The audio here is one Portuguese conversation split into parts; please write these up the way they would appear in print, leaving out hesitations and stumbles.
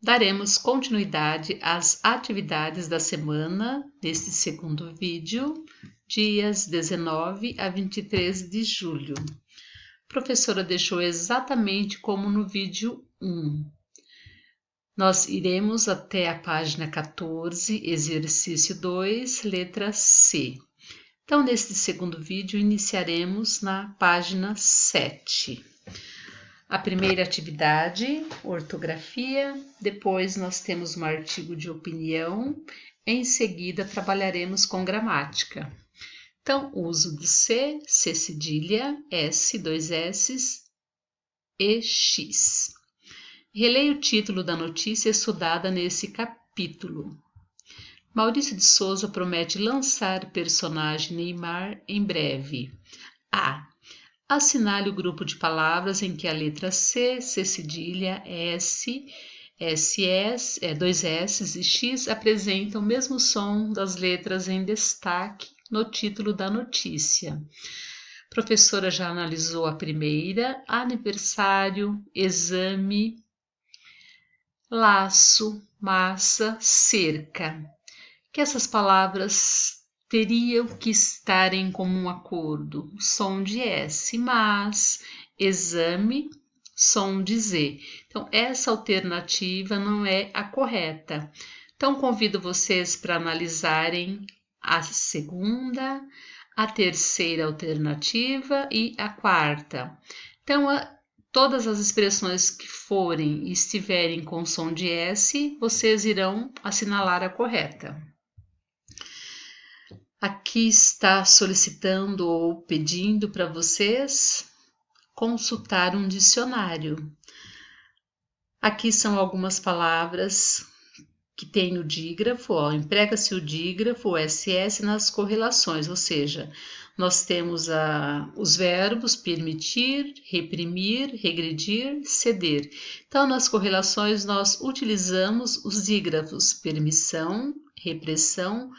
daremos continuidade às atividades da semana neste segundo vídeo, dias 19 a 23 de julho. A professora deixou exatamente como no vídeo 1. Nós iremos até a página 14, exercício 2, letra C. Então, neste segundo vídeo, iniciaremos na página 7. A primeira atividade, ortografia, depois nós temos um artigo de opinião, em seguida trabalharemos com gramática. Então, uso de C, C cedilha, S, dois S e X. Releia o título da notícia estudada nesse capítulo. Maurício de Souza promete lançar personagem Neymar em breve. A. Assinale o grupo de palavras em que a letra C, C cedilha, S, SS, dois S e X apresentam o mesmo som das letras em destaque no título da notícia. A professora já analisou a primeira, aniversário, exame, laço, massa, cerca. Que essas palavras teriam que estar em comum acordo, som de S, mas, exame, som de Z. Então, essa alternativa não é a correta. Então, convido vocês para analisarem a segunda, a terceira alternativa e a quarta. Então, todas as expressões que forem e estiverem com som de S, vocês irão assinalar a correta. Aqui está solicitando ou pedindo para vocês consultar um dicionário. Aqui são algumas palavras que tem o dígrafo, emprega-se o dígrafo, o SS nas correlações, ou seja, nós temos os verbos permitir, reprimir, regredir, ceder. Então, nas correlações, nós utilizamos os dígrafos permissão, repressão,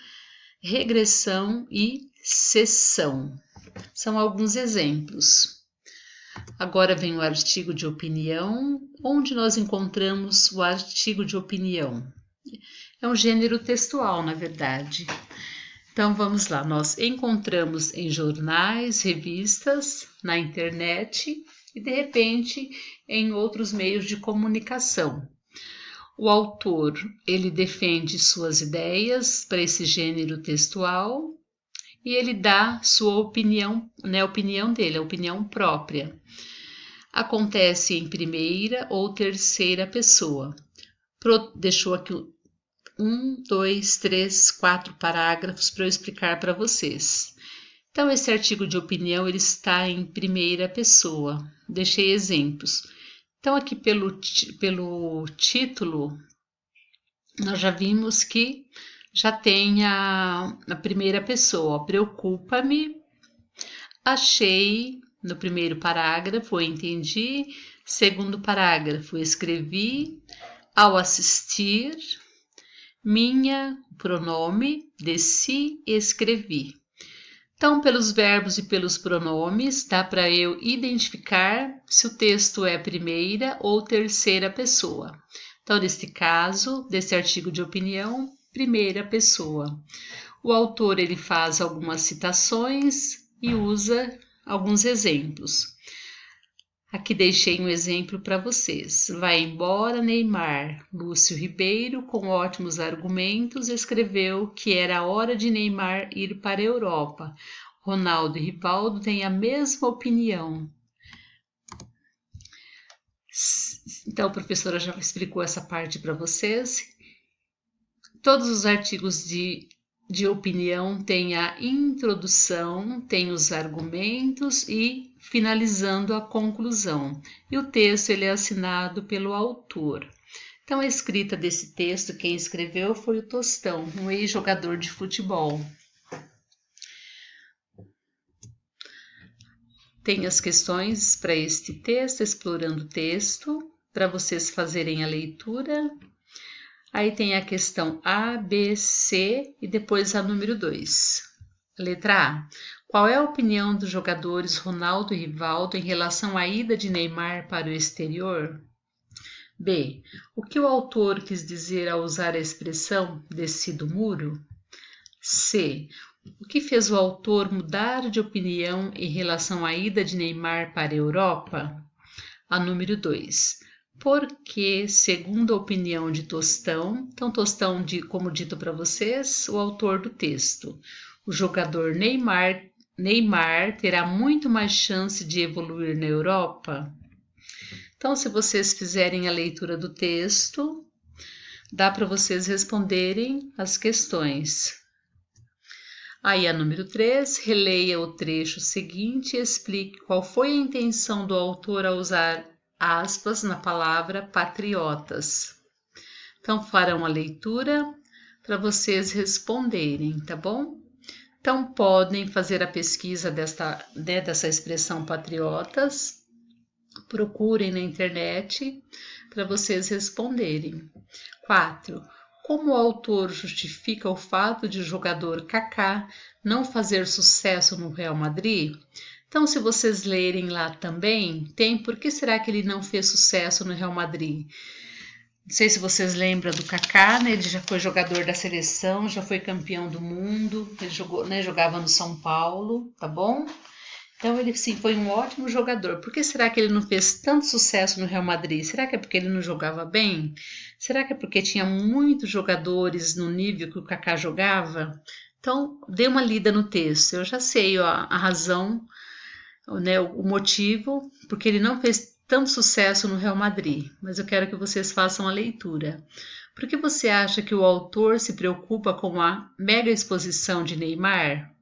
regressão e cessão. São alguns exemplos. Agora vem o artigo de opinião. Onde nós encontramos o artigo de opinião? É um gênero textual, na verdade. Então, vamos lá. Nós encontramos em jornais, revistas, na internet e, de repente, em outros meios de comunicação. O autor, ele defende suas ideias para esse gênero textual e ele dá sua opinião, a opinião dele, a opinião própria. Acontece em primeira ou terceira pessoa. Deixou aqui 1, 2, 3, 4 parágrafos para eu explicar para vocês. Então, esse artigo de opinião ele está em primeira pessoa. Deixei exemplos. Então, aqui pelo título, nós já vimos que já tem a primeira pessoa. Preocupa-me, achei, no primeiro parágrafo, entendi. Segundo parágrafo, escrevi, ao assistir, minha, pronome, desci, escrevi. Então, pelos verbos e pelos pronomes, dá para eu identificar se o texto é primeira ou terceira pessoa. Então, neste caso, desse artigo de opinião, primeira pessoa. O autor ele faz algumas citações e usa alguns exemplos. Aqui deixei um exemplo para vocês. Vai embora, Neymar. Lúcio Ribeiro, com ótimos argumentos, escreveu que era a hora de Neymar ir para a Europa. Ronaldo e Rivaldo têm a mesma opinião. Então, a professora já explicou essa parte para vocês. Todos os artigos de opinião têm a introdução, tem os argumentos e finalizando a conclusão. E o texto ele é assinado pelo autor. Então, a escrita desse texto, quem escreveu foi o Tostão, um ex-jogador de futebol. Tem as questões para este texto, explorando o texto, para vocês fazerem a leitura. Aí tem a questão A, B, C e depois a número 2. Letra A. Qual é a opinião dos jogadores Ronaldo e Rivaldo em relação à ida de Neymar para o exterior? B. O que o autor quis dizer ao usar a expressão desci do muro? C. O que fez o autor mudar de opinião em relação à ida de Neymar para a Europa? A número 2. Porque, segundo a opinião de Tostão, então Tostão, como dito para vocês, o autor do texto, o jogador Neymar terá muito mais chance de evoluir na Europa? Então, se vocês fizerem a leitura do texto, dá para vocês responderem as questões. Aí a número 3, releia o trecho seguinte e explique qual foi a intenção do autor ao usar aspas na palavra patriotas. Então, farão a leitura para vocês responderem, tá bom? Então, podem fazer a pesquisa dessa expressão patriotas. Procurem na internet para vocês responderem. 4. Como o autor justifica o fato de o jogador Kaká não fazer sucesso no Real Madrid? Então, se vocês lerem lá também, tem por que será que ele não fez sucesso no Real Madrid? Não sei se vocês lembram do Kaká, né? Ele já foi jogador da seleção, já foi campeão do mundo, ele jogava no São Paulo, tá bom? Então ele sim foi um ótimo jogador. Por que será que ele não fez tanto sucesso no Real Madrid? Será que é porque ele não jogava bem? Será que é porque tinha muitos jogadores no nível que o Kaká jogava? Então, dê uma lida no texto. Eu já sei a razão, né, o motivo, porque ele não fez tanto sucesso no Real Madrid. Mas eu quero que vocês façam a leitura. Por que você acha que o autor se preocupa com a mega exposição de Neymar?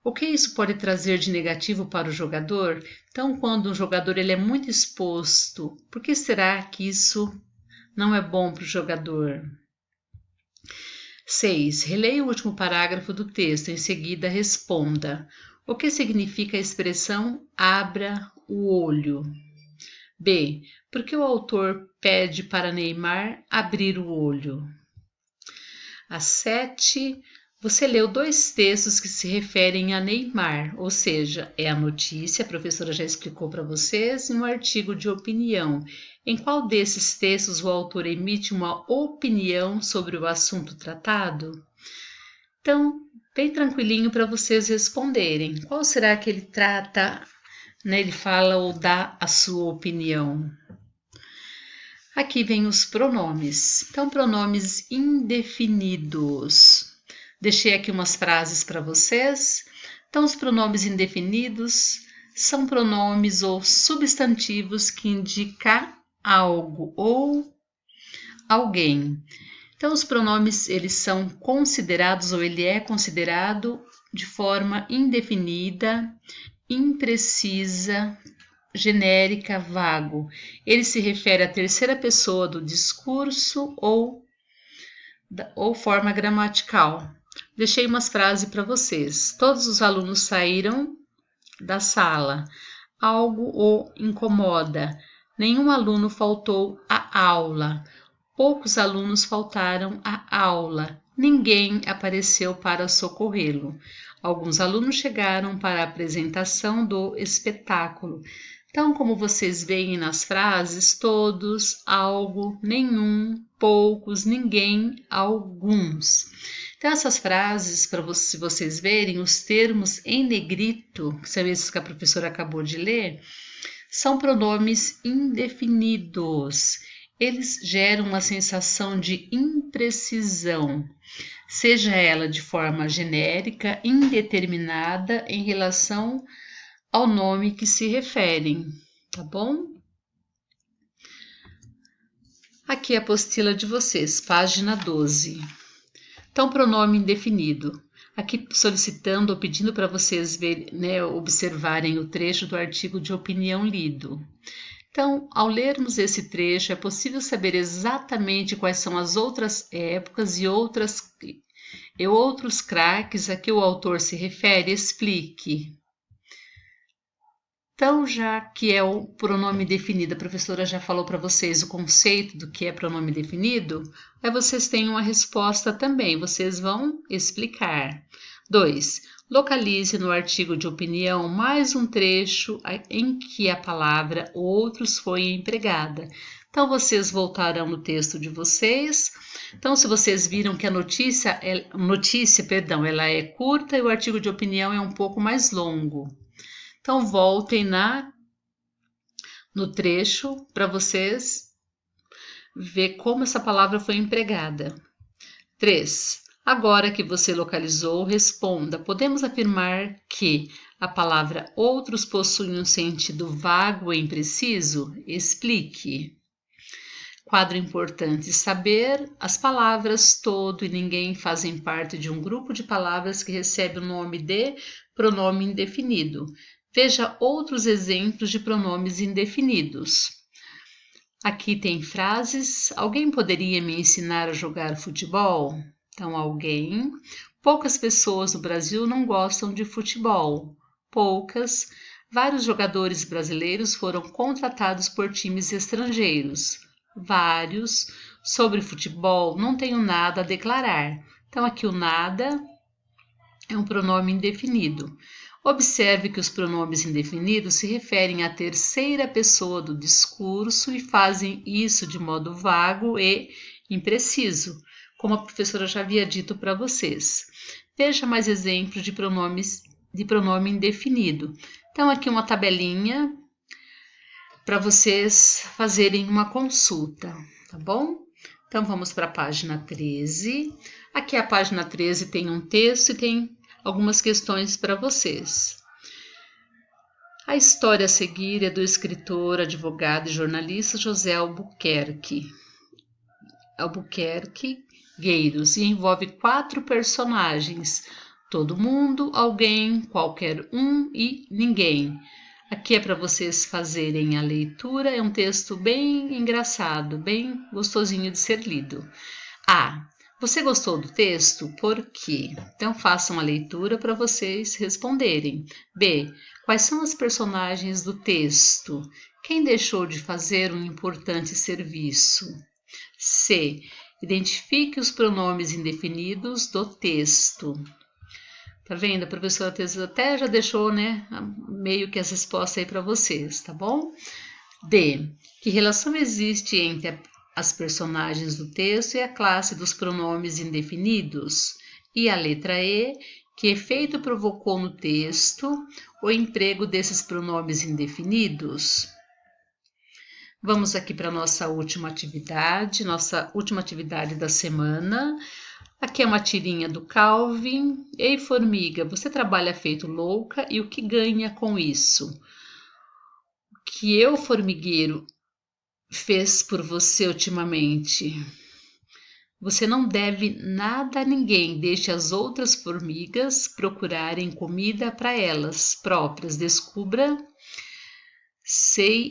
O que isso pode trazer de negativo para o jogador? Então, quando um jogador ele é muito exposto, por que será que isso não é bom para o jogador? 6. Releia o último parágrafo do texto, em seguida responda. O que significa a expressão abra o olho? B. Por que o autor pede para Neymar abrir o olho? A 7. Você leu dois textos que se referem a Neymar, ou seja, é a notícia, a professora já explicou para vocês, e um artigo de opinião. Em qual desses textos o autor emite uma opinião sobre o assunto tratado? Então, bem tranquilinho para vocês responderem. Qual será que ele trata, né? Ele fala ou dá a sua opinião? Aqui vem os pronomes. Então, pronomes indefinidos. Deixei aqui umas frases para vocês. Então, os pronomes indefinidos são pronomes ou substantivos que indicam algo ou alguém. Então, os pronomes eles são considerados ou ele é considerado de forma indefinida, imprecisa, genérica, vago. Ele se refere à terceira pessoa do discurso ou forma gramatical. Deixei umas frases para vocês. Todos os alunos saíram da sala. Algo o incomoda. Nenhum aluno faltou à aula. Poucos alunos faltaram à aula. Ninguém apareceu para socorrê-lo. Alguns alunos chegaram para a apresentação do espetáculo. Então, como vocês veem nas frases, todos, algo, nenhum, poucos, ninguém, alguns. Então, essas frases, se vocês verem, os termos em negrito, que são esses que a professora acabou de ler, são pronomes indefinidos. Eles geram uma sensação de imprecisão, seja ela de forma genérica, indeterminada em relação ao nome que se referem, tá bom? Aqui a apostila de vocês, página 12. Então, pronome indefinido. Aqui solicitando ou pedindo para vocês observarem o trecho do artigo de opinião lido. Então, ao lermos esse trecho, é possível saber exatamente quais são as outras épocas e outros craques a que o autor se refere. Explique. Então, já que é o pronome definido, a professora já falou para vocês o conceito do que é pronome definido, aí vocês têm uma resposta também, vocês vão explicar. 2. Localize no artigo de opinião mais um trecho em que a palavra outros foi empregada. Então, vocês voltarão no texto de vocês. Então, se vocês viram que a notícia, ela é curta e o artigo de opinião é um pouco mais longo. Então, voltem no trecho para vocês ver como essa palavra foi empregada. 3. Agora que você localizou, responda. Podemos afirmar que a palavra outros possui um sentido vago e impreciso? Explique. Quadro importante saber: as palavras todo e ninguém fazem parte de um grupo de palavras que recebe o nome de pronome indefinido. Veja outros exemplos de pronomes indefinidos. Aqui tem frases. Alguém poderia me ensinar a jogar futebol? Então, alguém. Poucas pessoas no Brasil não gostam de futebol. Poucas. Vários jogadores brasileiros foram contratados por times estrangeiros. Vários. Sobre futebol, não tenho nada a declarar. Então, aqui o nada é um pronome indefinido. Observe que os pronomes indefinidos se referem à terceira pessoa do discurso e fazem isso de modo vago e impreciso, como a professora já havia dito para vocês. Veja mais exemplos de pronome indefinido. Então, aqui uma tabelinha para vocês fazerem uma consulta, tá bom? Então, vamos para a página 13. Aqui a página 13 tem um texto e tem algumas questões para vocês. A história a seguir é do escritor, advogado e jornalista José Albuquerque Gueiros e envolve 4 personagens: todo mundo, alguém, qualquer um e ninguém. Aqui é para vocês fazerem a leitura, é um texto bem engraçado, bem gostosinho de ser lido. A. Você gostou do texto? Por quê? Então façam a leitura para vocês responderem. B. Quais são os personagens do texto? Quem deixou de fazer um importante serviço? C. Identifique os pronomes indefinidos do texto. Tá vendo? A professora Teresa até já deixou, né, meio que as respostas aí para vocês, tá bom? D. Que relação existe entre as personagens do texto e a classe dos pronomes indefinidos? E a letra E. Que efeito provocou no texto o emprego desses pronomes indefinidos? Vamos aqui para nossa última atividade da semana. Aqui é uma tirinha do Calvin. Ei, formiga, você trabalha feito louca e o que ganha com isso? O que eu, formigueiro, fez por você ultimamente? Você não deve nada a ninguém, deixe as outras formigas procurarem comida para elas próprias. Descubra,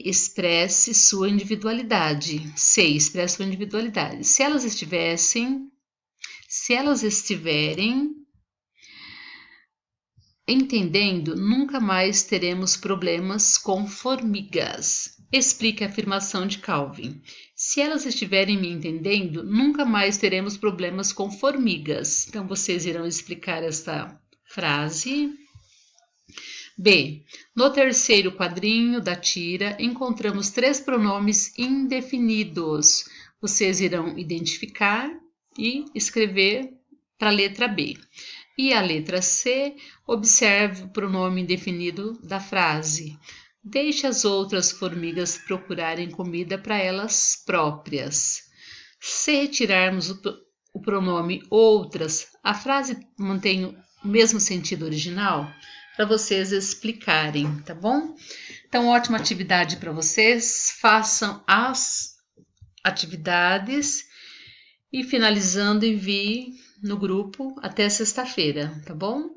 expresse sua individualidade. Expresse sua individualidade. Se elas estiverem entendendo, nunca mais teremos problemas com formigas. Explique a afirmação de Calvin. Se elas estiverem me entendendo, nunca mais teremos problemas com formigas. Então, vocês irão explicar esta frase. B. No terceiro quadrinho da tira, encontramos 3 pronomes indefinidos. Vocês irão identificar e escrever para a letra B. E a letra C, observe o pronome indefinido da frase. Deixe as outras formigas procurarem comida para elas próprias. Se retirarmos o pronome outras, a frase mantém o mesmo sentido original? Para vocês explicarem, tá bom? Então, ótima atividade para vocês. Façam as atividades e finalizando, envie no grupo até sexta-feira, tá bom?